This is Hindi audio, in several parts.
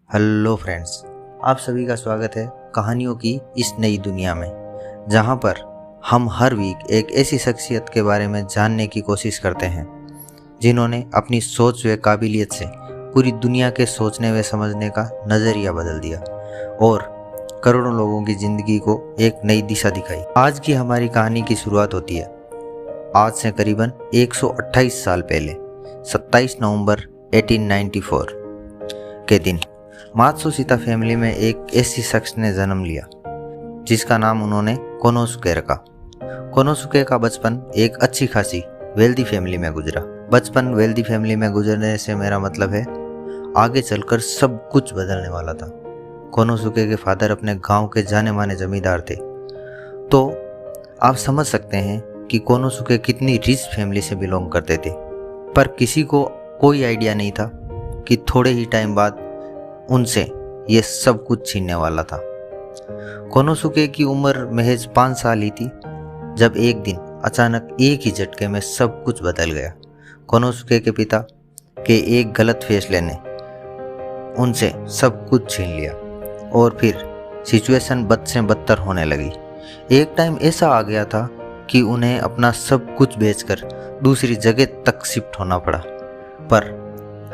हेलो फ्रेंड्स, आप सभी का स्वागत है कहानियों की इस नई दुनिया में, जहां पर हम हर वीक एक ऐसी शख्सियत के बारे में जानने की कोशिश करते हैं जिन्होंने अपनी सोच व काबिलियत से पूरी दुनिया के सोचने व समझने का नज़रिया बदल दिया और करोड़ों लोगों की ज़िंदगी को एक नई दिशा दिखाई। आज की हमारी कहानी की शुरुआत होती है आज से करीबन 128 साल पहले 27 नवंबर 1894 के दिन मात्सुशिता फैमिली में एक ऐसी शख्स ने जन्म लिया जिसका नाम उन्होंने कोनोसुके रखा। कोनोसुके का बचपन एक अच्छी खासी वेल्दी फैमिली में गुजरा। बचपन वेल्दी फैमिली में गुजरने से मेरा मतलब है आगे चलकर सब कुछ बदलने वाला था। कोनोसुके के फादर अपने गांव के जाने माने जमींदार थे, तो आप समझ सकते हैं कि कोनोसुके कितनी रिच फैमिली से बिलोंग करते थे। पर किसी को कोई आइडिया नहीं था कि थोड़े ही टाइम बाद उनसे ये सब कुछ छीनने वाला था। कोनोसुके की उम्र महज 5 साल ही थी जब एक दिन अचानक एक ही झटके में सब कुछ बदल गया। कोनोसुके के पिता के एक गलत फैसले ने उनसे सब कुछ छीन लिया और फिर सिचुएशन बद से बदतर होने लगी। एक टाइम ऐसा आ गया था कि उन्हें अपना सब कुछ बेचकर दूसरी जगह तक शिफ्ट होना पड़ा, पर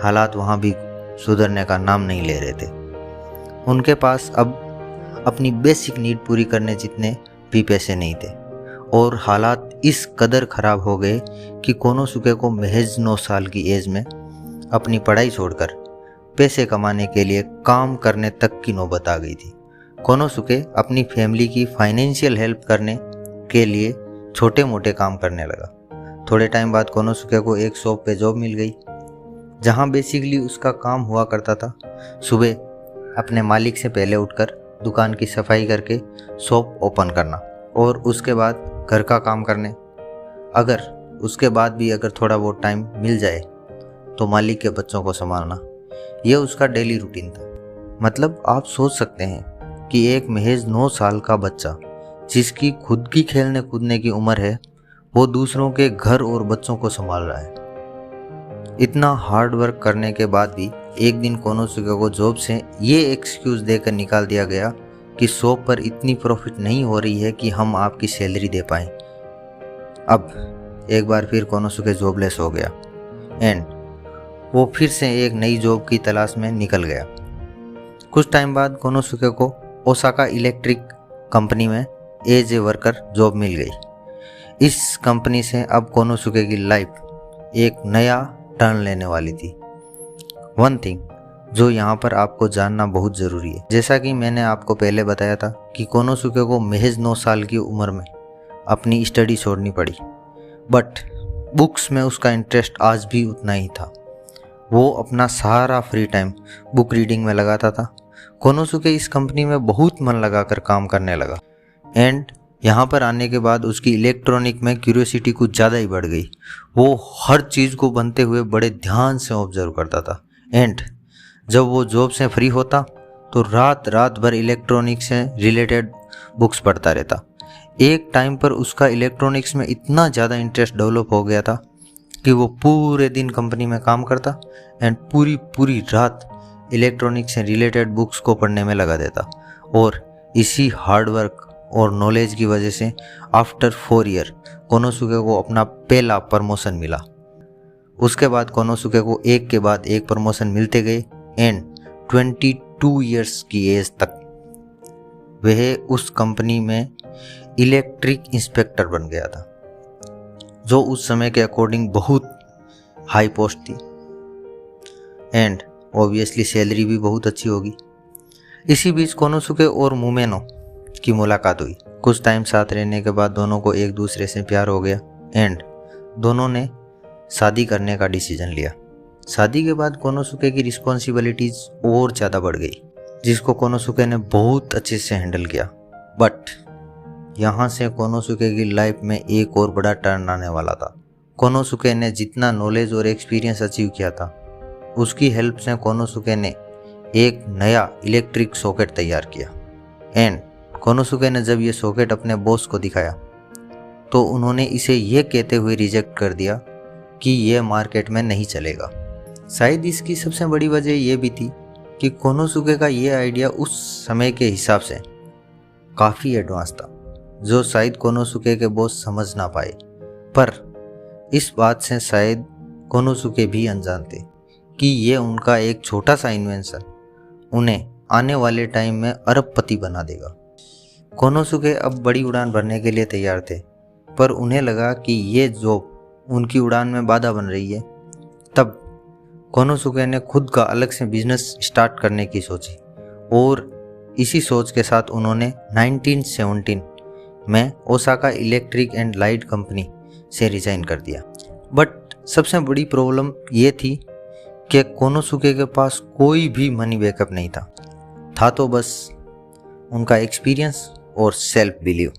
हालात वहाँ भी सुधरने का नाम नहीं ले रहे थे। उनके पास अब अपनी बेसिक नीड पूरी करने जितने भी पैसे नहीं थे और हालात इस कदर खराब हो गए कि कोनोसुके को महज 9 साल की एज में अपनी पढ़ाई छोड़कर पैसे कमाने के लिए काम करने तक की नौबत आ गई थी। कोनोसुके अपनी फैमिली की फाइनेंशियल हेल्प करने के लिए छोटे मोटे काम करने लगा। थोड़े टाइम बाद कोनोसुके को एक शॉप पे जॉब मिल गई जहां बेसिकली उसका काम हुआ करता था सुबह अपने मालिक से पहले उठकर दुकान की सफाई करके शॉप ओपन करना और उसके बाद घर का काम करने। अगर उसके बाद भी अगर थोड़ा बहुत टाइम मिल जाए तो मालिक के बच्चों को संभालना, यह उसका डेली रूटीन था। मतलब आप सोच सकते हैं कि एक महज 9 साल का बच्चा जिसकी खुद की खेलने कूदने की उम्र है, वो दूसरों के घर और बच्चों को संभाल रहा है। इतना हार्ड वर्क करने के बाद भी एक दिन कोनोसुके को जॉब से ये एक्सक्यूज़ देकर निकाल दिया गया कि शॉप पर इतनी प्रॉफिट नहीं हो रही है कि हम आपकी सैलरी दे पाएं। अब एक बार फिर कोनोसुके जॉबलेस हो गया एंड वो फिर से एक नई जॉब की तलाश में निकल गया। कुछ टाइम बाद कोनोसुके को ओसाका इलेक्ट्रिक कंपनी में एज ए वर्कर जॉब मिल गई। इस कंपनी से अब कोनोसुके की लाइफ एक नया टर्न लेने वाली थी। वन थिंग जो यहाँ पर आपको जानना बहुत ज़रूरी है, जैसा कि मैंने आपको पहले बताया था कि कोनोसुके को महज 9 साल की उम्र में अपनी स्टडी छोड़नी पड़ी, बट बुक्स में उसका इंटरेस्ट आज भी उतना ही था। वो अपना सारा फ्री टाइम बुक रीडिंग में लगाता था। कोनोसुके इस कंपनी में बहुत मन लगाकर काम करने लगा एंड यहाँ पर आने के बाद उसकी इलेक्ट्रॉनिक में क्यूरियोसिटी कुछ ज़्यादा ही बढ़ गई। वो हर चीज़ को बनते हुए बड़े ध्यान से ऑब्जर्व करता था एंड जब वो जॉब से फ्री होता तो रात भर इलेक्ट्रॉनिक्स से रिलेटेड बुक्स पढ़ता रहता। एक टाइम पर उसका इलेक्ट्रॉनिक्स में इतना ज़्यादा इंटरेस्ट डेवलप हो गया था कि वो पूरे दिन कंपनी में काम करता एंड पूरी रात इलेक्ट्रॉनिक्स से रिलेटेड बुक्स को पढ़ने में लगा देता। और इसी हार्डवर्क और नॉलेज की वजह से आफ्टर 4 ईयर कोनोसुके को अपना पहला प्रमोशन मिला। उसके बाद कोनोसुके को एक के बाद एक प्रमोशन मिलते गए एंड 22 ईयर्स की एज तक वह उस कंपनी में इलेक्ट्रिक इंस्पेक्टर बन गया था, जो उस समय के अकॉर्डिंग बहुत हाई पोस्ट थी एंड ऑब्वियसली सैलरी भी बहुत अच्छी होगी। इसी बीच कोनोसुके और मुमेनो की मुलाकात हुई। कुछ टाइम साथ रहने के बाद दोनों को एक दूसरे से प्यार हो गया एंड दोनों ने शादी करने का डिसीजन लिया। शादी के बाद कोनोसुके की रिस्पॉन्सिबिलिटीज और ज़्यादा बढ़ गई, जिसको कोनोसुके ने बहुत अच्छे से हैंडल किया। बट यहाँ से कोनोसुके की लाइफ में एक और बड़ा टर्न आने वाला था। कोनोसुके ने जितना नॉलेज और एक्सपीरियंस अचीव किया था, उसकी हेल्प से कोनोसुके ने एक नया इलेक्ट्रिक सॉकेट तैयार किया एंड कोनोसुके ने जब ये सॉकेट अपने बॉस को दिखाया तो उन्होंने इसे ये कहते हुए रिजेक्ट कर दिया कि ये मार्केट में नहीं चलेगा। शायद इसकी सबसे बड़ी वजह ये भी थी कि कोनोसुके का ये आइडिया उस समय के हिसाब से काफ़ी एडवांस था, जो शायद कोनोसुके के बॉस समझ ना पाए। पर इस बात से शायद कोनोसुके भी अनजान थे कि ये उनका एक छोटा सा इन्वेंशन उन्हें आने वाले टाइम में अरबपति बना देगा। कोनोसुके अब बड़ी उड़ान भरने के लिए तैयार थे, पर उन्हें लगा कि ये जॉब उनकी उड़ान में बाधा बन रही है। तब कोनोसुके ने खुद का अलग से बिजनेस स्टार्ट करने की सोची और इसी सोच के साथ उन्होंने 1917 में Osaka electric and light company से रिजाइन कर दिया। बट सबसे बड़ी प्रॉब्लम ये थी कि कोनोसुके के पास कोई भी मनी बैकअप नहीं था तो बस उनका एक्सपीरियंस और सेल्फ बिलीव,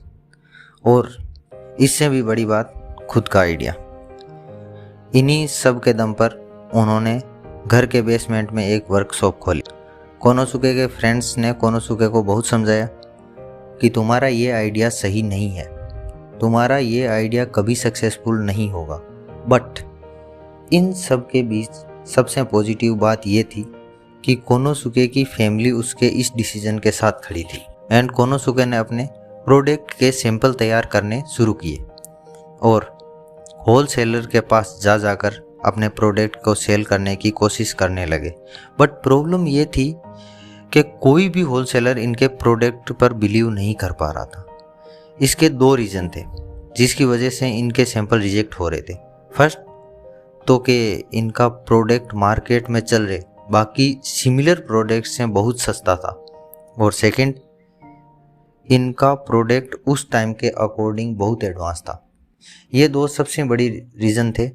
और इससे भी बड़ी बात खुद का आइडिया। इन्हीं सब के दम पर उन्होंने घर के बेसमेंट में एक वर्कशॉप खोली। कोनोसुके के फ्रेंड्स ने कोनोसुके को बहुत समझाया कि तुम्हारा ये आइडिया सही नहीं है, तुम्हारा ये आइडिया कभी सक्सेसफुल नहीं होगा। बट इन सब के बीच सबसे पॉजिटिव बात ये थी कि कोनोसुके की फैमिली उसके इस डिसीजन के साथ खड़ी थी एंड कोनोसुके ने अपने प्रोडक्ट के सैंपल तैयार करने शुरू किए और होलसेलर के पास जाकर अपने प्रोडक्ट को सेल करने की कोशिश करने लगे। बट प्रॉब्लम ये थी कि कोई भी होलसेलर इनके प्रोडक्ट पर बिलीव नहीं कर पा रहा था। इसके दो रीज़न थे जिसकी वजह से इनके सैंपल रिजेक्ट हो रहे थे। फर्स्ट तो कि इनका प्रोडक्ट मार्केट में चल रहे बाकी सिमिलर प्रोडक्ट से बहुत सस्ता था, और सेकंड इनका प्रोडक्ट उस टाइम के अकॉर्डिंग बहुत एडवांस था। ये दो सबसे बड़ी रीज़न थे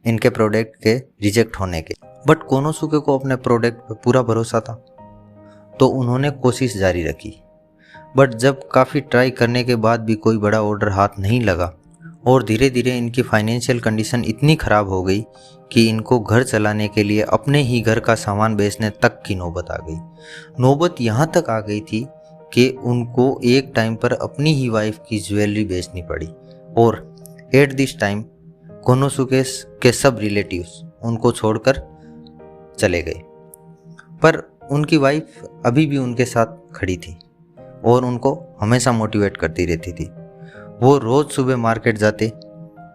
इनके प्रोडक्ट के रिजेक्ट होने के। बट कोनोसुके को अपने प्रोडक्ट पर पूरा भरोसा था तो उन्होंने कोशिश जारी रखी। बट जब काफ़ी ट्राई करने के बाद भी कोई बड़ा ऑर्डर हाथ नहीं लगा और धीरे धीरे इनकी फाइनेंशियल कंडीशन इतनी ख़राब हो गई कि इनको घर चलाने के लिए अपने ही घर का सामान बेचने तक की नौबत आ गई। नौबत यहाँ तक आ गई थी कि उनको एक टाइम पर अपनी ही वाइफ की ज्वेलरी बेचनी पड़ी, और एट दिस टाइम कोनोसुके के सब रिलेटिव्स उनको छोड़कर चले गए। पर उनकी वाइफ अभी भी उनके साथ खड़ी थी और उनको हमेशा मोटिवेट करती रहती थी। वो रोज़ सुबह मार्केट जाते,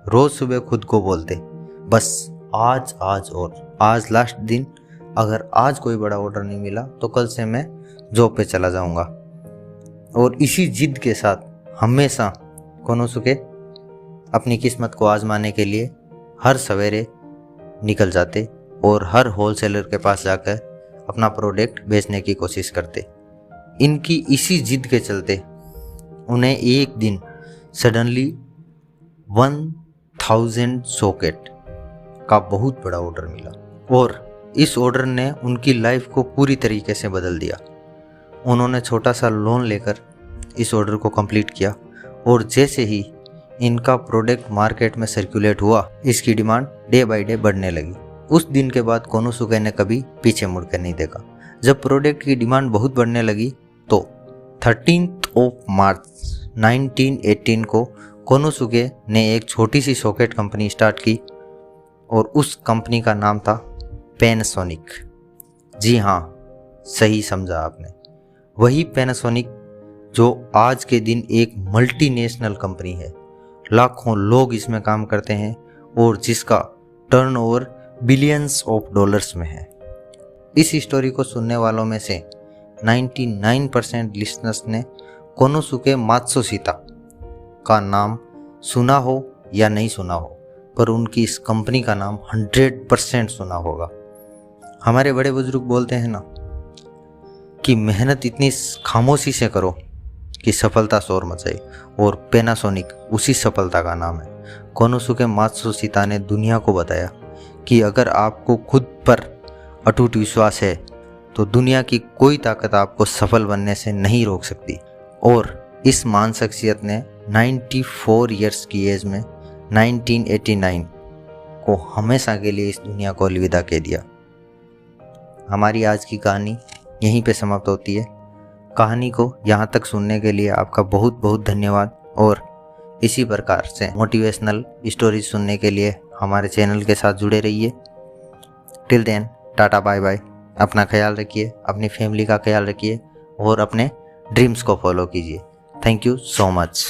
रोज़ सुबह खुद को बोलते, बस आज और आज लास्ट दिन, अगर आज कोई बड़ा ऑर्डर नहीं मिला तो कल से मैं जॉब पे चला जाऊंगा। और इसी जिद के साथ हमेशा कोनोसुके अपनी किस्मत को आजमाने के लिए हर सवेरे निकल जाते और हर होलसेलर के पास जाकर अपना प्रोडक्ट बेचने की कोशिश करते। इनकी इसी जिद के चलते उन्हें एक दिन सडनली 1000 सॉकेट का बहुत बड़ा ऑर्डर मिला, और इस ऑर्डर ने उनकी लाइफ को पूरी तरीके से बदल दिया। उन्होंने छोटा सा लोन लेकर इस ऑर्डर को कंप्लीट किया, और जैसे ही इनका प्रोडक्ट मार्केट में सर्कुलेट हुआ, इसकी डिमांड डे बाय डे बढ़ने लगी। उस दिन के बाद कोनोसुके ने कभी पीछे मुड़कर नहीं देखा। जब प्रोडक्ट की डिमांड बहुत बढ़ने लगी तो 13 मार्च 1918 को कोनोसुके ने एक छोटी सी सॉकेट कंपनी स्टार्ट की, और उस कंपनी का नाम था पैनासोनिक। जी हाँ, सही समझा आपने, वही पैनासोनिक जो आज के दिन एक मल्टीनेशनल कंपनी है। लाखों लोग इसमें काम करते हैं और जिसका टर्नओवर बिलियंस ऑफ डॉलर्स में है। इस स्टोरी को सुनने वालों में से 99% लिसनर्स ने कोनोसुके मात्सुशिता का नाम सुना हो या नहीं सुना हो, पर उनकी इस कंपनी का नाम 100% सुना होगा। हमारे बड़े बुजुर्ग बोलते हैं ना कि मेहनत इतनी खामोशी से करो कि सफलता शोर मचाए, और पैनासोनिक उसी सफलता का नाम है। कोनोसुके मात्सुशिता ने दुनिया को बताया कि अगर आपको खुद पर अटूट विश्वास है तो दुनिया की कोई ताकत आपको सफल बनने से नहीं रोक सकती। और इस महान शख्सियत ने 94 ईयर्स की एज में 1989 को हमेशा के लिए इस दुनिया को अलविदा कह दिया। हमारी आज की कहानी यहीं पे समाप्त होती है। कहानी को यहाँ तक सुनने के लिए आपका बहुत बहुत धन्यवाद, और इसी प्रकार से मोटिवेशनल स्टोरीज सुनने के लिए हमारे चैनल के साथ जुड़े रहिए। Till then, tata bye bye. अपना ख्याल रखिए, अपनी फैमिली का ख्याल रखिए और अपने ड्रीम्स को फॉलो कीजिए। Thank you so much.